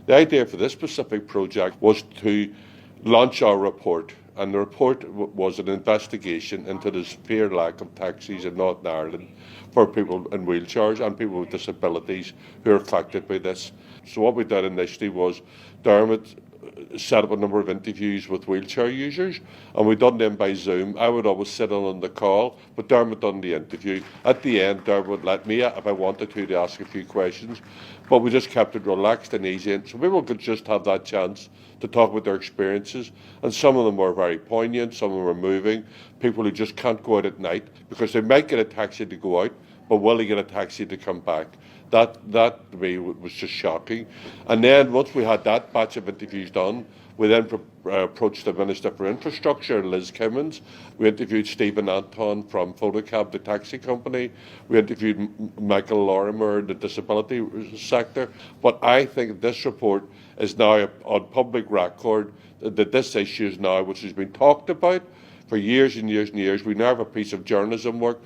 The idea for this specific project was to launch our report, and the report was an investigation into the severe lack of taxis in Northern Ireland for people in wheelchairs and people with disabilities who are affected by this. So what we did initially was Dermot set up a number of interviews with wheelchair users, and we done them by Zoom. I would always sit in on the call, but Dermot done the interview. At the end, Dermot would let me, if I wanted to ask a few questions, but we just kept it relaxed and easy, and so people could just have that chance to talk about their experiences, and some of them were very poignant, some of them were moving, people who just can't go out at night because they might get a taxi to go out, but will they get a taxi to come back? That to me was just shocking. And then once we had that batch of interviews done, we then approached the Minister for Infrastructure, Liz Kimmins. We interviewed Stephen Anton from Photocab, the taxi company. We interviewed Michael Lorimer, the disability sector. But I think this report is now on public record, that this issue is now, which has been talked about for years and years and years. We now have a piece of journalism work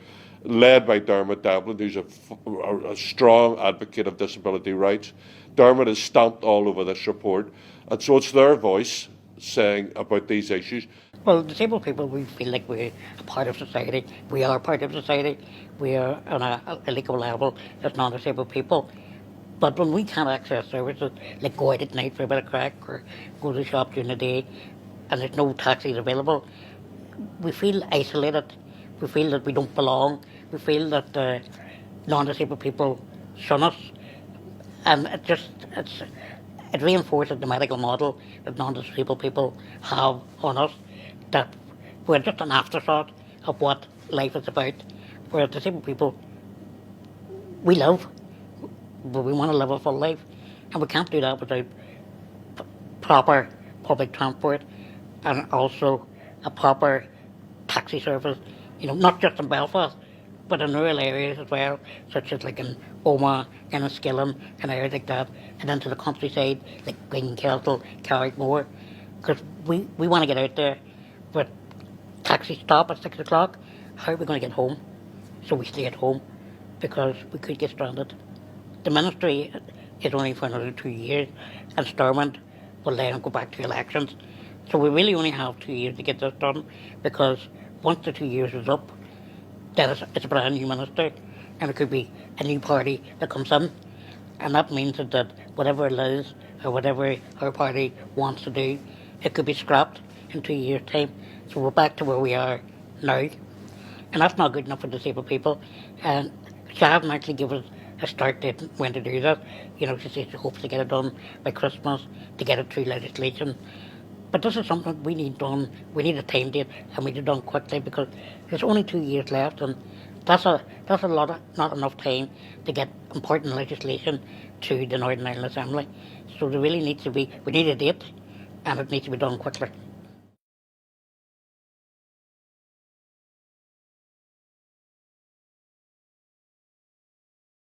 led by Dermot Devlin, who's a strong advocate of disability rights. Dermot is stamped all over this report, and so it's their voice saying about these issues. Well, disabled people, we feel like we're a part of society. We are part of society. We are on a equal level as non-disabled people. But when we can't access services, like go out at night for a bit of crack or go to the shop during the day, and there's no taxis available, we feel isolated. We feel that we don't belong. We feel that non-disabled people shun us, and it reinforces the medical model that non-disabled people have on us, that we're just an afterthought of what life is about. Whereas disabled people, we live, but we want to live a full life, and we can't do that without proper public transport and also a proper taxi service. You know, not just in Belfast, but in rural areas as well, such as like in Omagh, in Skillen, and areas like that, and into the countryside, like Greencastle, Carrickmore, because we want to get out there, but taxis stop at 6 o'clock. How are we going to get home? So we stay at home, because we could get stranded. The ministry is only for another 2 years, and Stormont will then go back to elections. So we really only have 2 years to get this done, because once the 2 years is up, then it's a brand new minister, and it could be a new party that comes in, and that means that whatever it is, or whatever our party wants to do, it could be scrapped in 2 years' time. So we're back to where we are now, and that's not good enough for disabled people. And she hasn't actually given us a start date when to do that. You know, she says she hopes to get it done by Christmas, to get it through legislation. But this is something we need done. We need a time date, and we need it done quickly, because there's only 2 years left, and that's a lot of, not enough time to get important legislation to the Northern Ireland Assembly. So there really needs to be, we need a date, and it needs to be done quickly.